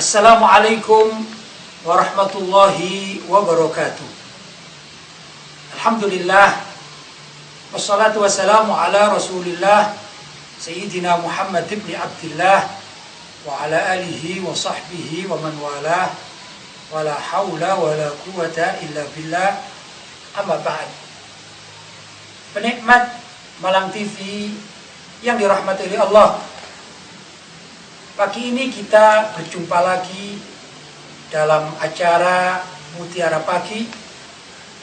Assalamualaikum warahmatullahi wabarakatuh. Alhamdulillah, wassalatu wassalamu ala rasulillah Sayyidina Muhammad ibn Abdillah wa ala alihi wa sahbihi wa man walah, wa la hawla wa la quwata illa billah, amma ba'd. Penikmat Malang TV yang dirahmati oleh Allah, pagi ini kita berjumpa lagi dalam acara Mutiara Pagi.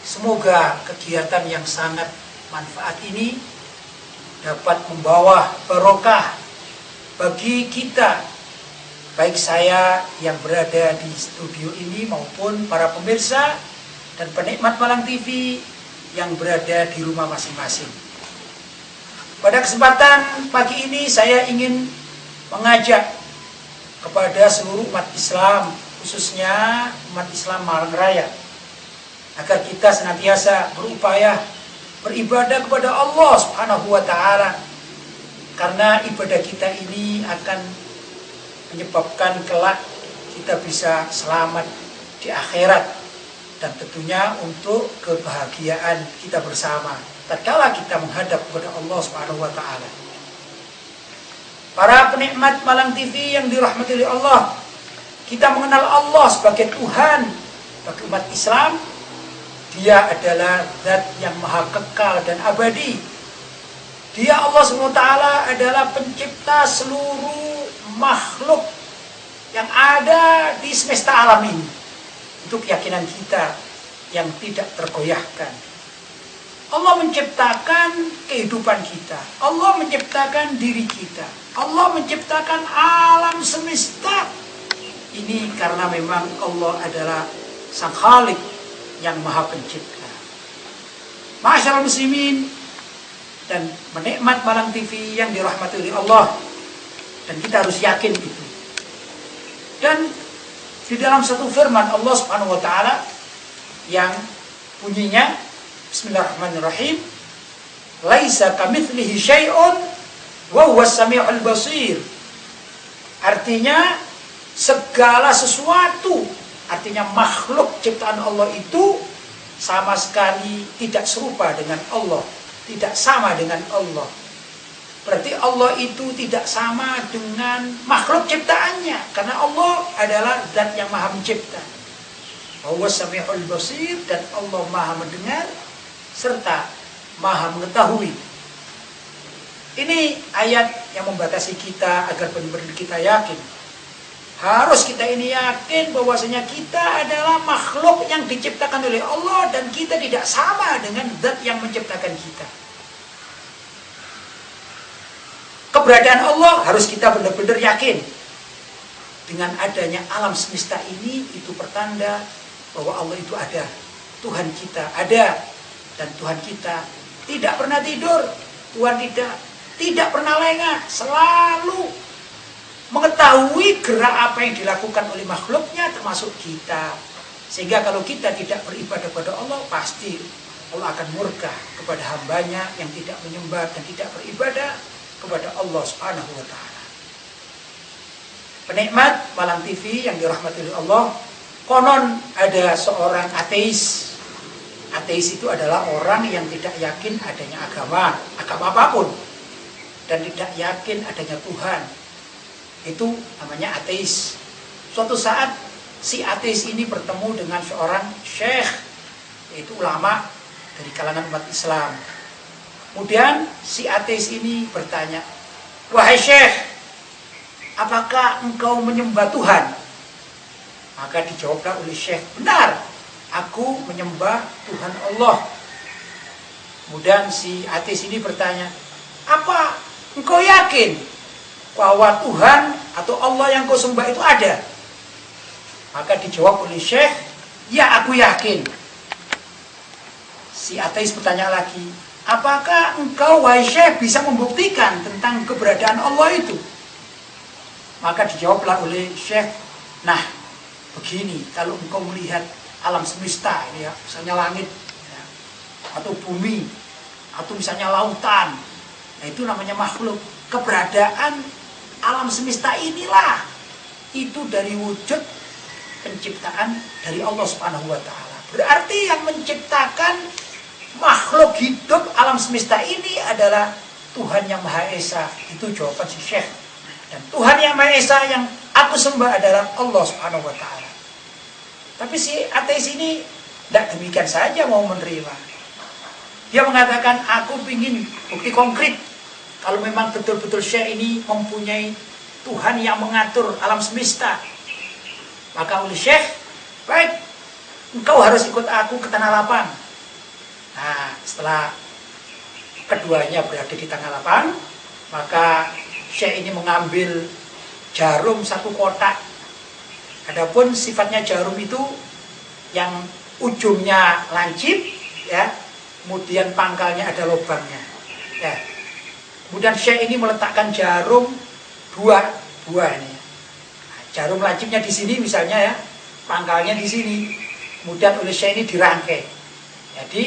Semoga kegiatan yang sangat manfaat ini dapat membawa barokah bagi kita, baik saya yang berada di studio ini maupun para pemirsa dan penikmat Malang TV yang berada di rumah masing-masing. Pada kesempatan pagi ini saya ingin mengajak kepada seluruh umat Islam, khususnya umat Islam Malang Raya, agar kita senantiasa berupaya beribadah kepada Allah Subhanahu wa Ta'ala, karena ibadah kita ini akan menyebabkan kelak kita bisa selamat di akhirat, dan tentunya untuk kebahagiaan kita bersama tatkala kita menghadap kepada Allah Subhanahu wa Ta'ala. Para penikmat Malang TV yang dirahmati oleh Allah, kita mengenal Allah sebagai Tuhan bagi umat Islam. Dia adalah zat yang maha kekal dan abadi. Dia Allah SWT adalah pencipta seluruh makhluk yang ada di semesta alam ini. Itu keyakinan kita yang tidak tergoyahkan. Allah menciptakan kehidupan kita. Allah menciptakan diri kita. Allah menciptakan alam semesta. Ini karena memang Allah adalah Sang Khalik yang maha pencipta. Ma'asyiral muslimin dan penikmat Malang TV yang dirahmati oleh Allah, dan kita harus yakin itu. Dan di dalam satu firman Allah Subhanahu wa Ta'ala yang bunyinya Bismillahirrahmanirrahim, laisa kamitslihi syai'un wa huwas samiul basir. Artinya segala sesuatu, artinya makhluk ciptaan Allah itu sama sekali tidak serupa dengan Allah, tidak sama dengan Allah. Berarti Allah itu tidak sama dengan makhluk ciptaannya, karena Allah adalah zat yang maha mencipta. Huwa samiul basir, dan Allah maha mendengar serta maha mengetahui. Ini ayat yang membatasi kita agar benar-benar kita yakin. Harus kita ini yakin bahwasanya kita adalah makhluk yang diciptakan oleh Allah, dan kita tidak sama dengan zat yang menciptakan kita. Keberadaan Allah harus kita benar-benar yakin. Dengan adanya alam semesta ini, itu pertanda bahwa Allah itu ada. Tuhan kita ada, dan Tuhan kita tidak pernah tidur. Tuhan tidak pernah lengah, selalu mengetahui gerak apa yang dilakukan oleh makhluknya, termasuk kita. Sehingga kalau kita tidak beribadah kepada Allah, pasti Allah akan murka kepada hambanya yang tidak menyembah dan tidak beribadah kepada Allah Subhanahu wa Ta'ala. Penikmat Malang TV yang dirahmati oleh Allah, konon ada seorang ateis. Ateis itu adalah orang yang tidak yakin adanya agama apapun, dan tidak yakin adanya Tuhan. Itu namanya ateis. Suatu saat si ateis ini bertemu dengan seorang syekh, yaitu ulama dari kalangan umat Islam. Kemudian si ateis ini bertanya, "Wahai syekh, apakah engkau menyembah Tuhan?" Maka dijawablah oleh syekh, "Benar, aku menyembah Tuhan Allah." Kemudian si ateis ini bertanya, "Apa engkau yakin bahwa Tuhan atau Allah yang kau sembah itu ada?" Maka dijawab oleh syekh, "Ya, aku yakin." Si ateis bertanya lagi, "Apakah engkau, wahai syekh, bisa membuktikan tentang keberadaan Allah itu?" Maka dijawablah oleh syekh, "Nah, begini, kalau engkau melihat alam semesta ini ya, misalnya langit ya, atau bumi, atau misalnya lautan, nah itu namanya makhluk. Keberadaan alam semesta inilah itu dari wujud penciptaan dari Allah Subhanahu wa taala. Berarti yang menciptakan makhluk hidup alam semesta ini adalah Tuhan yang Maha Esa. Itu jawaban si Syekh. Dan Tuhan yang Maha Esa yang aku sembah adalah Allah Subhanahu wa taala. Tapi si ateis ini tidak demikian saja mau menerima. Dia mengatakan, aku ingin bukti konkret. Kalau memang betul-betul Syekh ini mempunyai Tuhan yang mengatur alam semesta, maka oleh Syekh, baik, engkau harus ikut aku ke Tanah Lapang. Nah, setelah keduanya berada di Tanah Lapang, maka Syekh ini mengambil jarum satu kotak. Adapun sifatnya jarum itu yang ujungnya lancip, ya, kemudian pangkalnya ada lubangnya. Ya. Kemudian Syekh ini meletakkan jarum dua ini. Nah, jarum lancipnya di sini misalnya ya, pangkalnya di sini. Kemudian oleh Syekh ini dirangkai. Jadi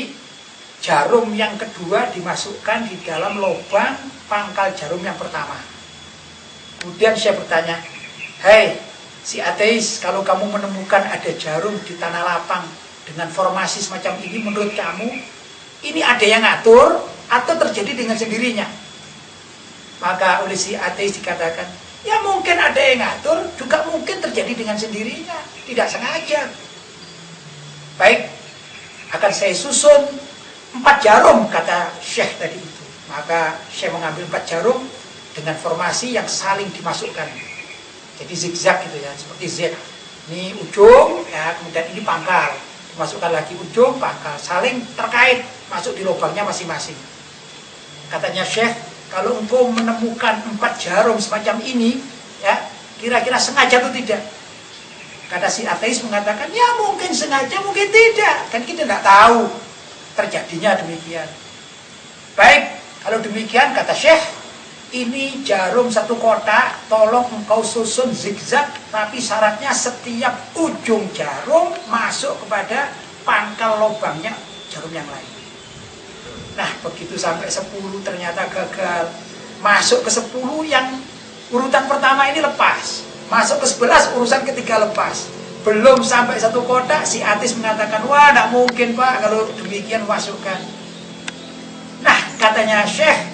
jarum yang kedua dimasukkan di dalam lubang pangkal jarum yang pertama. Kemudian Syekh bertanya, "Hei, si ateis, kalau kamu menemukan ada jarum di Tanah Lapang dengan formasi semacam ini, menurut kamu ini ada yang ngatur atau terjadi dengan sendirinya?" Maka oleh si ateis dikatakan, ya mungkin ada yang ngatur, juga mungkin terjadi dengan sendirinya, tidak sengaja. Baik, akan saya susun 4 jarum, kata Syekh tadi itu. Maka Syekh mengambil 4 jarum dengan formasi yang saling dimasukkan. Jadi zigzag gitu ya, seperti Z. Ini ujung, ya, kemudian ini pangkal. Dimasukkan lagi ujung, pangkal, saling terkait, masuk di lubangnya masing-masing. Katanya Syekh, kalau engkau menemukan 4 jarum semacam ini, ya, kira-kira sengaja atau tidak? Kata si ateis mengatakan, ya mungkin sengaja, mungkin tidak. Kan kita tidak tahu terjadinya demikian. Baik, kalau demikian kata Syekh, ini jarum satu kotak, tolong engkau susun zigzag, tapi syaratnya setiap ujung jarum masuk kepada pangkal lubangnya jarum yang lain. Nah, begitu sampai 10 ternyata gagal. Masuk ke 10 yang urutan pertama ini lepas. Masuk ke 11 urusan ketiga lepas. Belum sampai 1 kotak, si ateis mengatakan, wah tidak mungkin Pak kalau demikian masukkan. Nah, katanya Syekh,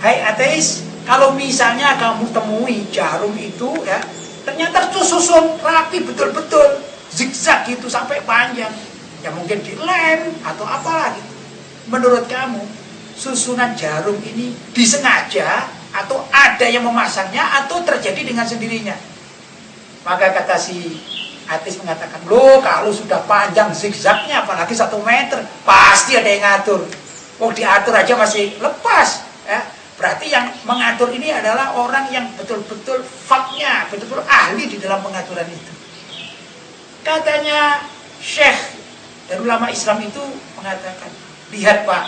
hai ateis, kalau misalnya kamu temui jarum itu, ya, ternyata susun rapi betul-betul, zigzag gitu sampai panjang. Ya mungkin dilem atau apalah gitu. Menurut kamu, susunan jarum ini disengaja atau ada yang memasangnya atau terjadi dengan sendirinya? Maka kata si ateis mengatakan, loh kalau sudah panjang zigzagnya apalagi 1 meter, pasti ada yang ngatur. Oh diatur aja masih lepas. Ya. Berarti yang mengatur ini adalah orang yang betul-betul faknya, betul-betul ahli di dalam pengaturan itu. Katanya Syekh dan ulama Islam itu mengatakan, lihat Pak,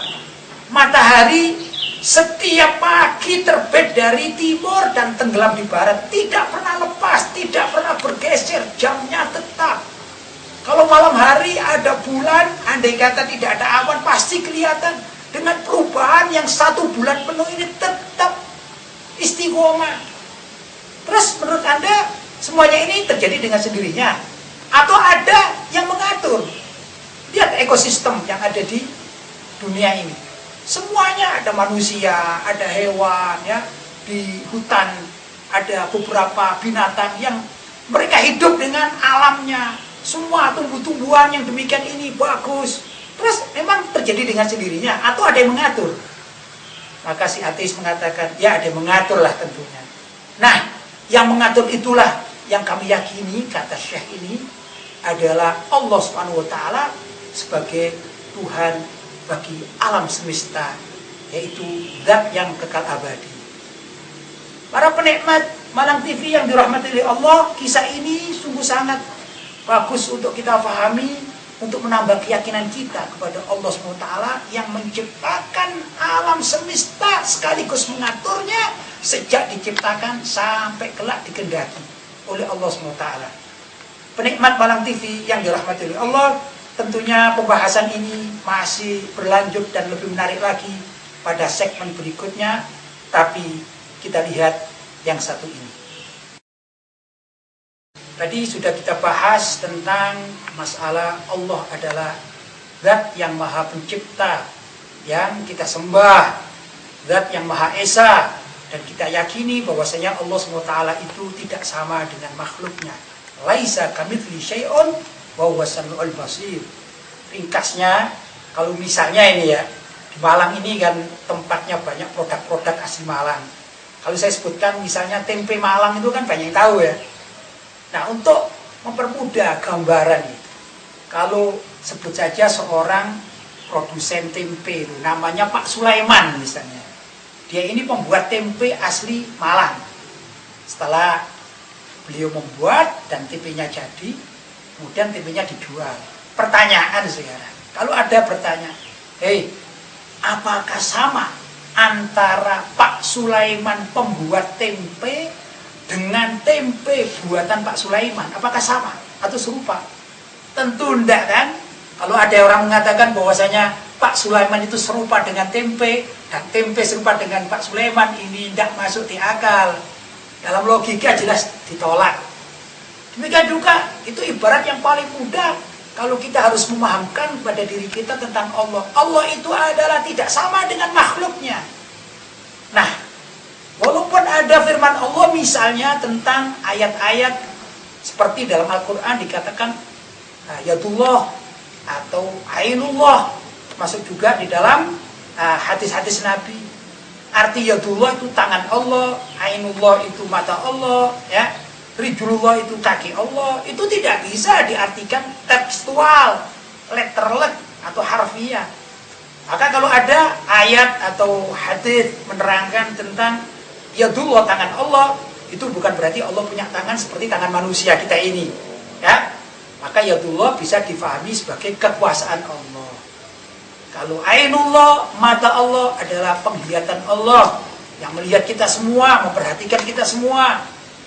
matahari setiap pagi terbit dari timur dan tenggelam di barat, tidak pernah lepas, tidak pernah bergeser, jamnya tetap. Kalau malam hari ada bulan, andai kata tidak ada awan, pasti kelihatan. Dengan perubahan yang 1 bulan penuh ini tetap istiqomah. Terus menurut Anda semuanya ini terjadi dengan sendirinya atau ada yang mengatur? Lihat ekosistem yang ada di dunia ini, semuanya ada manusia, ada hewan, ya, di hutan ada beberapa binatang yang mereka hidup dengan alamnya, semua tumbuh-tumbuhan yang demikian ini bagus. Terus memang terjadi dengan sendirinya atau ada yang mengatur? Maka si ateis mengatakan, ya ada yang mengatur lah tentunya. Nah, yang mengatur itulah yang kami yakini, kata Syekh ini, adalah Allah Subhanahu wa taala sebagai Tuhan bagi alam semesta, yaitu zat yang kekal abadi. Para penikmat Malang TV yang dirahmati oleh Allah, kisah ini sungguh sangat bagus untuk kita pahami, untuk menambah keyakinan kita kepada Allah SWT yang menciptakan alam semesta sekaligus mengaturnya sejak diciptakan sampai kelak dikehendaki oleh Allah SWT. Penikmat Malang TV yang dirahmati oleh Allah, tentunya pembahasan ini masih berlanjut dan lebih menarik lagi pada segmen berikutnya, tapi kita lihat yang satu ini. Tadi sudah kita bahas tentang masalah Allah adalah Zat yang Maha Pencipta yang kita sembah, Zat yang Maha Esa, dan kita yakini bahwasanya Allah SWT itu tidak sama dengan makhluknya. Laisa kamitslihi syai'un wa huwas samiul basir. Ringkasnya, kalau misalnya ini ya, di Malang ini kan tempatnya banyak produk-produk asli Malang. Kalau saya sebutkan misalnya tempe Malang itu kan banyak yang tahu ya. Nah, untuk mempermudah gambaran itu, kalau sebut saja seorang produsen tempe itu, namanya Pak Sulaiman misalnya. Dia ini pembuat tempe asli Malang. Setelah beliau membuat dan tempenya jadi, kemudian tempenya dijual. Pertanyaan sekarang, kalau ada bertanya, hei, apakah sama antara Pak Sulaiman pembuat tempe dengan tempe buatan Pak Sulaiman? Apakah sama atau serupa? Tentu enggak kan? Kalau ada orang mengatakan bahwasanya Pak Sulaiman itu serupa dengan tempe dan tempe serupa dengan Pak Sulaiman, ini tidak masuk di akal. Dalam logika jelas ditolak. Demikian juga itu ibarat yang paling mudah kalau kita harus memahamkan pada diri kita tentang Allah. Allah itu adalah tidak sama dengan makhluknya. Nah, walaupun ada firman Allah misalnya tentang ayat-ayat seperti dalam Al-Quran dikatakan Yadullah atau Ainullah, masuk juga di dalam hadis-hadis Nabi. Arti Yadullah itu tangan Allah, Ainullah itu mata Allah, ya, Rijulullah itu kaki Allah. Itu tidak bisa diartikan tekstual, letterlek atau harfiah. Maka kalau ada ayat atau hadis menerangkan tentang Yadullah tangan Allah, itu bukan berarti Allah punya tangan seperti tangan manusia kita ini, ya. Maka Yadullah bisa difahami sebagai kekuasaan Allah. Kalau Ainullah, mata Allah adalah penglihatan Allah yang melihat kita semua, memperhatikan kita semua.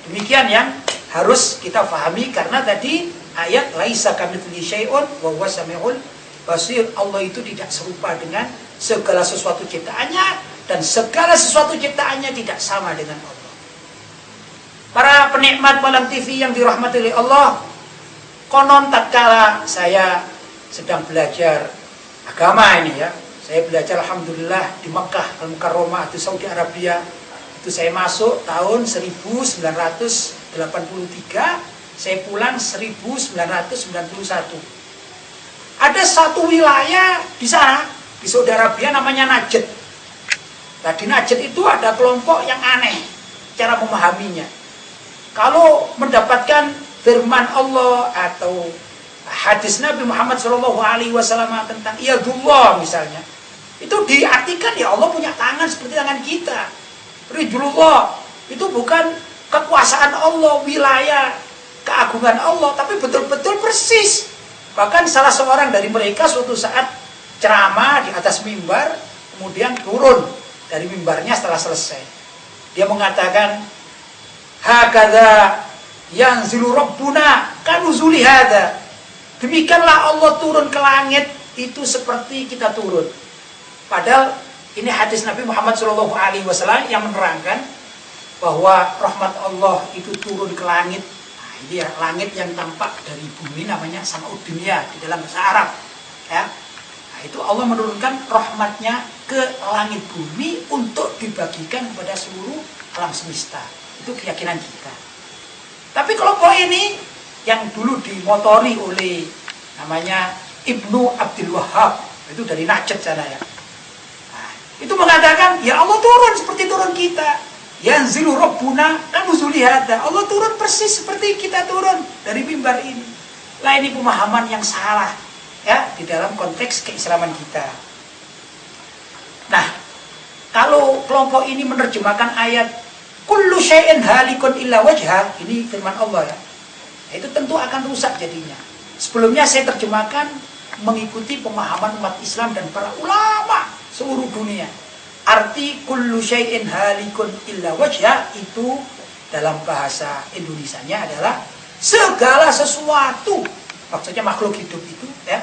Demikian yang harus kita fahami, karena tadi ayat laisa kamitslihi syai'un wa huwas samiul basir. Allah itu tidak serupa dengan segala sesuatu ciptaannya, dan segala sesuatu ciptaannya tidak sama dengan Allah. Para penikmat Malang TV yang dirahmati oleh Allah, konon tatkala saya sedang belajar agama ini ya, saya belajar alhamdulillah di Mekah Al-Mukarramah atau Saudi Arabia. Itu saya masuk tahun 1983, saya pulang 1991. Ada satu wilayah di sana, di Saudi Arabia, namanya Najd. Nah, di Najd itu ada kelompok yang aneh cara memahaminya. Kalau mendapatkan firman Allah atau hadis Nabi Muhammad SAW tentang Yadullah misalnya, itu diartikan ya Allah punya tangan seperti tangan kita. Rijulullah itu bukan kekuasaan Allah, wilayah keagungan Allah, tapi betul-betul persis. Bahkan salah seorang dari mereka suatu saat ceramah di atas mimbar, kemudian turun dari mimbarnya setelah selesai. Dia mengatakan, hakadha yanzilu rabbuna kanuzuli hadha. Demikianlah Allah turun ke langit itu seperti kita turun. Padahal ini hadis Nabi Muhammad SAW yang menerangkan bahwa rahmat Allah itu turun ke langit. Nah, ini ya, langit yang tampak dari bumi namanya sama'ud dunia di dalam bahasa Arab. Ya. Nah, itu Allah menurunkan rahmatnya ke langit bumi untuk dibagikan kepada seluruh alam semesta. Itu keyakinan kita. Tapi kelompok ini yang dulu dimotori oleh namanya Ibnu Abdul Wahhab, itu dari Najd sana ya. Nah, itu mengatakan ya Allah turun seperti turun kita. Yanzilu rabbuna kanuzuli hadza. Allah turun persis seperti kita turun dari mimbar ini. Lah, ini pemahaman yang salah ya di dalam konteks keislaman kita. Nah, kalau kelompok ini menerjemahkan ayat kullu syai'in halikun illa wajha, ini firman Allah ya, itu tentu akan rusak jadinya. Sebelumnya saya terjemahkan mengikuti pemahaman umat Islam dan para ulama seluruh dunia. Arti kullu syai'in halikun illa wajha itu dalam bahasa Indonesianya adalah segala sesuatu, maksudnya makhluk hidup itu ya,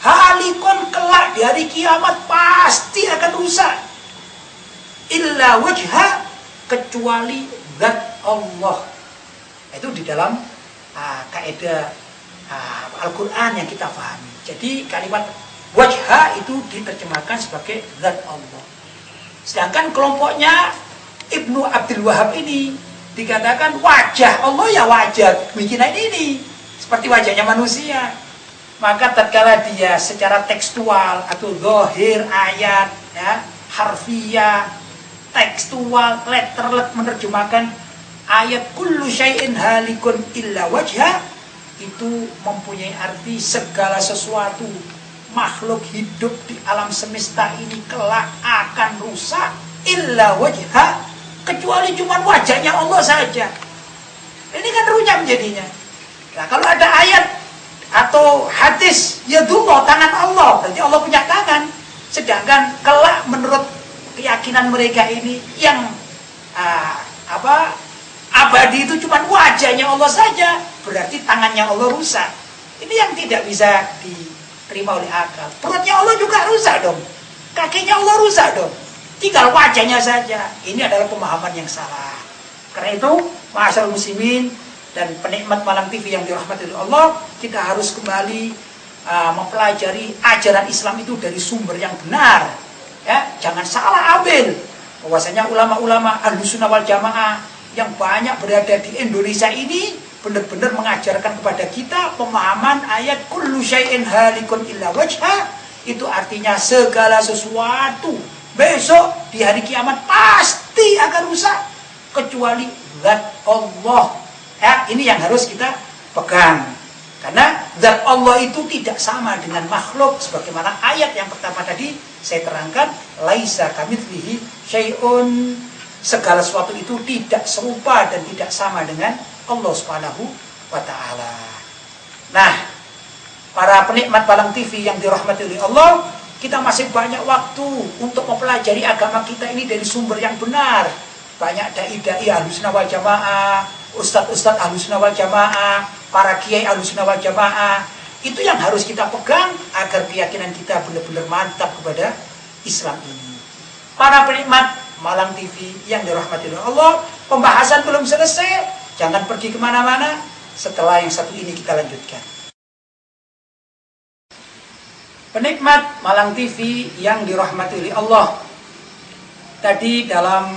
halikun kelak di hari kiamat pasti akan rusak. Illa wajha, kecuali zat Allah. Itu di dalam kaidah Al-Quran yang kita pahami. Jadi kalimat wajha itu diterjemahkan sebagai zat Allah. Sedangkan kelompoknya Ibnu Abdul Wahab ini dikatakan wajah Allah ya wajah bikinan ini seperti wajahnya manusia. Maka tatkala dia secara tekstual atau zahir ayat, ya, harfiah, tekstual, letterlet menerjemahkan ayat kullu syai'in halikun illa wajha, itu mempunyai arti segala sesuatu makhluk hidup di alam semesta ini kelak akan rusak illa wajha, kecuali cuma wajahnya Allah saja. Ini kan runyam jadinya. Nah, kalau ada ayat atau hadis yadullah, tangan Allah, berarti Allah punya tangan. Sedangkan kelak menurut keyakinan mereka ini yang abadi itu cuma wajahnya Allah saja, berarti tangannya Allah rusak. Ini yang tidak bisa diterima oleh akal. Perutnya Allah juga rusak dong, kakinya Allah rusak dong, tinggal wajahnya saja. Ini adalah pemahaman yang salah. Karena itu, ma'asyiral muslimin dan penikmat Malang TV yang dirahmati oleh Allah, kita harus kembali mempelajari ajaran Islam itu dari sumber yang benar. Ya, jangan salah ambil bahwasanya ulama-ulama Ahlussunnah wal Jamaah yang banyak berada di Indonesia ini benar-benar mengajarkan kepada kita pemahaman ayat kullu syai'in halikun illa wajha, itu artinya segala sesuatu besok di hari kiamat pasti akan rusak kecuali zat Allah. Ya, ini yang harus kita pegang. Karena zat Allah itu tidak sama dengan makhluk, sebagaimana ayat yang pertama tadi saya terangkan, laisa kamitslihi syai'un, segala sesuatu itu tidak serupa dan tidak sama dengan Allah Subhanahu wa taala. Nah, para penikmat Malang TV yang dirahmati oleh Allah, kita masih banyak waktu untuk mempelajari agama kita ini dari sumber yang benar. Banyak dai-dai Ahlussunnah wal Jamaah, ustadz-ustadz Ahlussunnah wal Jamaah, para kiai Ahlussunnah wal Jamaah. Itu yang harus kita pegang agar keyakinan kita benar-benar mantap kepada Islam ini. Para penikmat Malang TV yang dirahmati oleh Allah, pembahasan belum selesai. Jangan pergi kemana-mana. Setelah yang satu ini kita lanjutkan. Penikmat Malang TV yang dirahmati oleh Allah, tadi dalam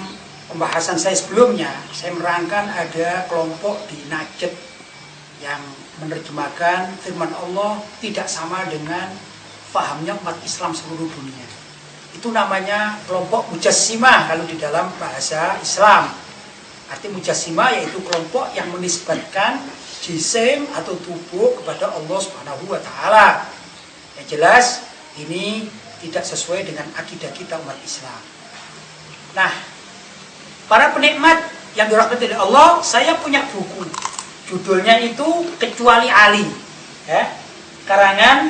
pembahasan saya sebelumnya, saya menerangkan ada kelompok di Najd yang menerjemahkan firman Allah tidak sama dengan fahamnya umat Islam seluruh dunia. Itu namanya kelompok Mujassimah kalau di dalam bahasa Islam. Arti Mujassimah yaitu kelompok yang menisbatkan jisim atau tubuh kepada Allah Subhanahu wa taala. Yang jelas ini tidak sesuai dengan akidah kita umat Islam. Nah, para penikmat yang dirahmati oleh Allah, saya punya buku. Judulnya itu Kecuali Ali, ya, karangan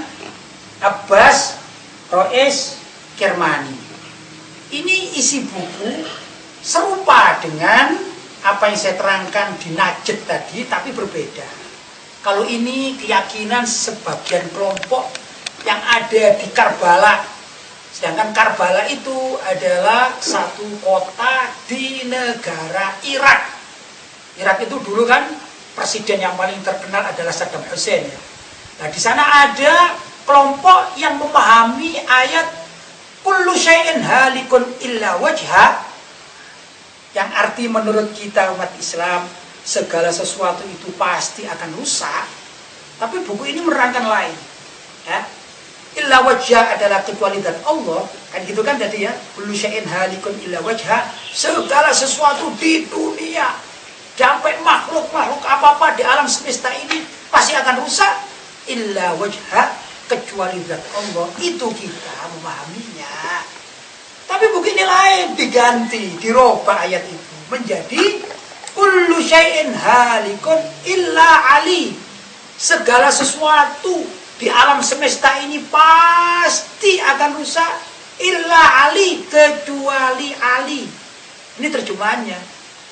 Abbas Rois Kirmani. Ini isi buku serupa dengan apa yang saya terangkan di Najd tadi, tapi berbeda. Kalau ini keyakinan sebagian kelompok yang ada di Karbala. Sedangkan Karbala itu adalah satu kota di negara Irak. Irak itu dulu kan presiden yang paling terkenal adalah Saddam Hussein, ya. Nah, di sana ada kelompok yang memahami ayat kullu syai'in halikun illa wajha, yang arti menurut kita umat Islam segala sesuatu itu pasti akan rusak. Tapi buku ini menerangkan lain, ya. Illa wajha adalah kecuali zat Allah, kan gitu kan tadi, ya. Kullu syai'in halikun illa wajha, segala sesuatu di dunia, sampai makhluk-makhluk apa-apa di alam semesta ini pasti akan rusak. Illa wajha, kecuali zat Allah. Itu kita memahaminya. Tapi buku ini lain, diganti, dirubah ayat itu menjadi kullu syai'in halikun illa Ali, segala sesuatu di alam semesta ini pasti akan rusak illa Ali, kecuali Ali. Ini terjemahannya.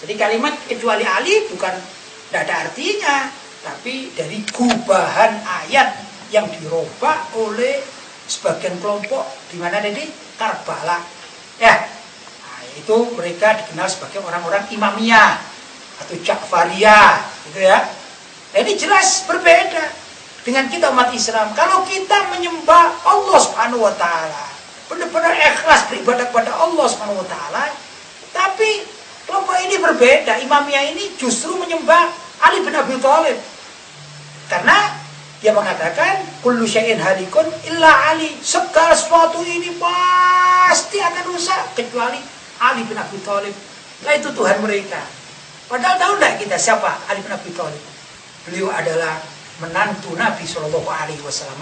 Jadi kalimat kecuali Ali bukan tidak ada artinya, tapi dari gubahan ayat yang dirubah oleh sebagian kelompok di mana tadi Karbala, ya. Nah, itu mereka dikenal sebagai orang-orang Imamiyah atau Ja'fariyah, gitu ya. Nah, ini jelas berbeda dengan kita umat Islam. Kalau kita menyembah Allah Subhanahu wa taala, benar-benar ikhlas beribadah kepada Allah Subhanahu wa taala, tapi kelompok ini berbeda. Imamiyah ini justru menyembah Ali bin Abi Thalib. Karena dia mengatakan kullu syai'in halikun illa Ali. Segala sesuatu ini pasti akan rusak kecuali Ali bin Abi Thalib. Nah, itu Tuhan mereka. Padahal tahu enggak kita siapa Ali bin Abi Thalib? Beliau adalah menantu Nabi Shallallahu alaihi wasallam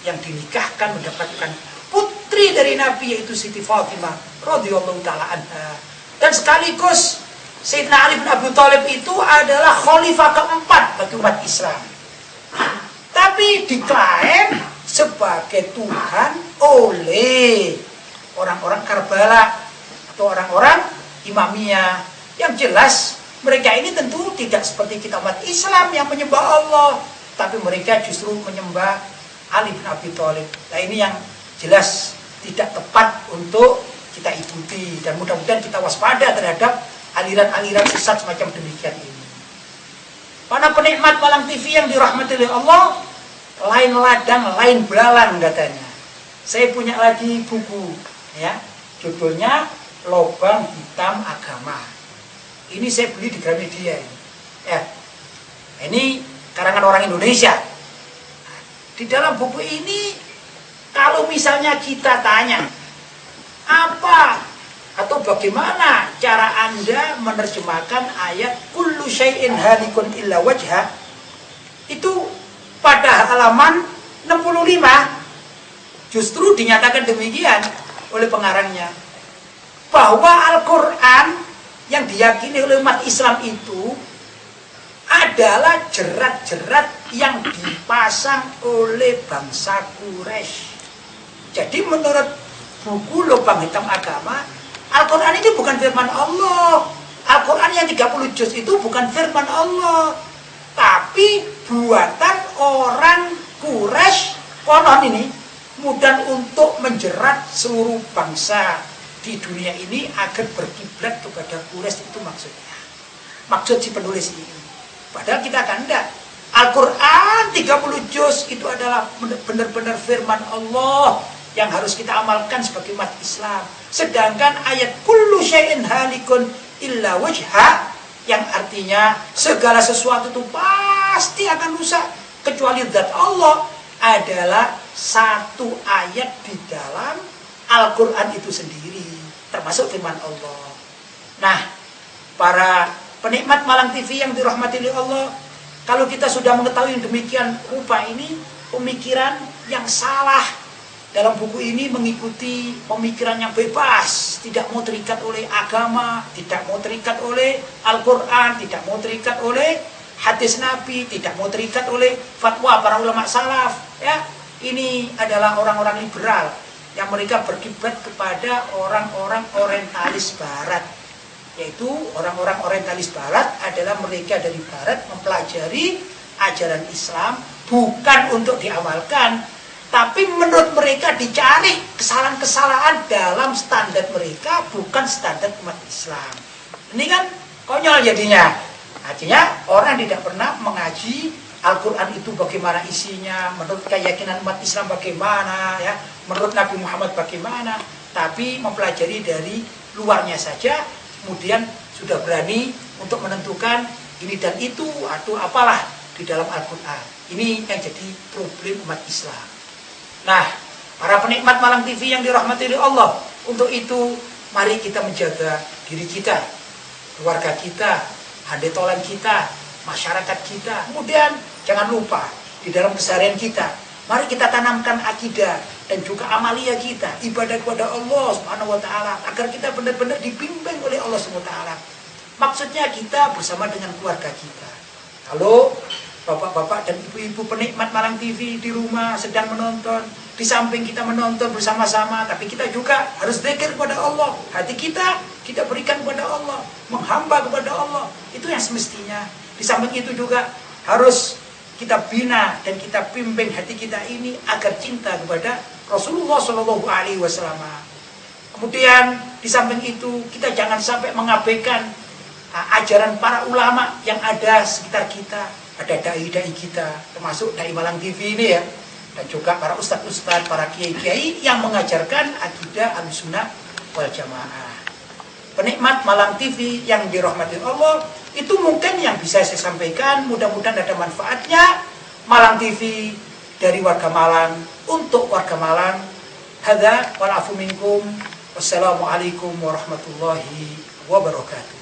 yang dinikahkan mendapatkan putri dari Nabi, yaitu Siti Fatimah radhiyallahu taala anha. Dan sekaligus Sayyidina Ali bin Abi Thalib itu adalah khalifah keempat bagi umat Islam. Tapi diklaim sebagai Tuhan oleh orang-orang Karbala atau orang-orang Imamiyah. Yang jelas mereka ini tentu tidak seperti kita umat Islam yang menyembah Allah, tapi mereka justru menyembah Ali bin Abi Thalib. Nah, ini yang jelas tidak tepat untuk kita ikuti, dan mudah-mudahan kita waspada terhadap aliran-aliran sesat semacam demikian ini. Para penikmat Malang TV yang dirahmati oleh Allah, lain ladang, lain belalang katanya. Saya punya lagi buku, ya, judulnya Lobang Hitam Agama. Ini saya beli di Gramedia. Ya, ini karangan orang Indonesia. Di dalam buku ini, kalau misalnya kita tanya, apa atau bagaimana cara Anda menerjemahkan ayat kullu syai'in halikun illa wajha, itu pada halaman 65 justru dinyatakan demikian oleh pengarangnya, bahwa Al-Quran yang diyakini oleh umat Islam itu adalah jerat-jerat yang dipasang oleh bangsa Quraisy. Jadi menurut buku Lubang Hitam Agama, Al-Quran itu bukan firman Allah. Al-Quran yang 30 juz itu bukan firman Allah, tapi buatan orang Quraisy konon ini, mudah untuk menjerat seluruh bangsa di dunia ini agar berkiblat kepada Quraisy. Itu maksudnya. Maksud si penulis ini. Padahal kita kan enggak. Al-Quran 30 juz itu adalah benar-benar firman Allah yang harus kita amalkan sebagai umat Islam. Sedangkan ayat kullu syai'in halikun illa wajha, yang artinya segala sesuatu itu pasti akan rusak kecuali zat Allah, adalah satu ayat di dalam Al-Quran itu sendiri, termasuk firman Allah. Nah, para penikmat Malang TV yang dirahmati oleh Allah, kalau kita sudah mengetahui demikian rupa ini pemikiran yang salah, dalam buku ini mengikuti pemikiran yang bebas, tidak mau terikat oleh agama, tidak mau terikat oleh Al-Quran, tidak mau terikat oleh hadis Nabi, tidak mau terikat oleh fatwa para ulama salaf. Ya, ini adalah orang-orang liberal yang mereka berkiblat kepada orang-orang orientalis barat. Yaitu orang-orang orientalis barat adalah mereka dari barat mempelajari ajaran Islam bukan untuk diamalkan, tapi menurut mereka dicari kesalahan-kesalahan dalam standar mereka, bukan standar umat Islam. Ini kan konyol jadinya. Artinya orang tidak pernah mengaji Al-Quran itu bagaimana isinya, menurut keyakinan umat Islam bagaimana, ya, menurut Nabi Muhammad bagaimana, tapi mempelajari dari luarnya saja, kemudian sudah berani untuk menentukan ini dan itu atau apalah di dalam Al-Quran. Ini yang jadi problem umat Islam. Nah, para penikmat Malang TV yang dirahmati oleh Allah, untuk itu mari kita menjaga diri kita, keluarga kita, handetolan kita, masyarakat kita. Kemudian jangan lupa di dalam keseharian kita, mari kita tanamkan akidah dan juga amalia kita, ibadah kepada Allah Subhanahu wa taala, agar kita benar-benar dibimbing oleh Allah Subhanahu wa taala. Maksudnya kita bersama dengan keluarga kita. Kalau bapak-bapak dan ibu-ibu penikmat Malang TV di rumah sedang menonton, di samping kita menonton bersama-sama, tapi kita juga harus zikir kepada Allah. Hati kita berikan kepada Allah, menghamba kepada Allah. Itu yang semestinya. Di samping itu juga harus kita bina dan kita bimbing hati kita ini agar cinta kepada Rasulullah Shallallahu alaihi wasallam. Kemudian di samping itu kita jangan sampai mengabaikan ajaran para ulama yang ada sekitar kita, ada dai-dai kita, termasuk Dai Malang TV ini ya, dan juga para ustadz-ustadz, para kiai-kiai yang mengajarkan akidah Ahlussunnah wal Jamaah. Penikmat Malang TV yang dirahmati Allah, itu mungkin yang bisa saya sampaikan, mudah-mudahan ada manfaatnya. Malang TV dari warga Malang untuk warga Malang. Hadza wal afu minkum. Wassalamualaikum warahmatullahi wabarakatuh.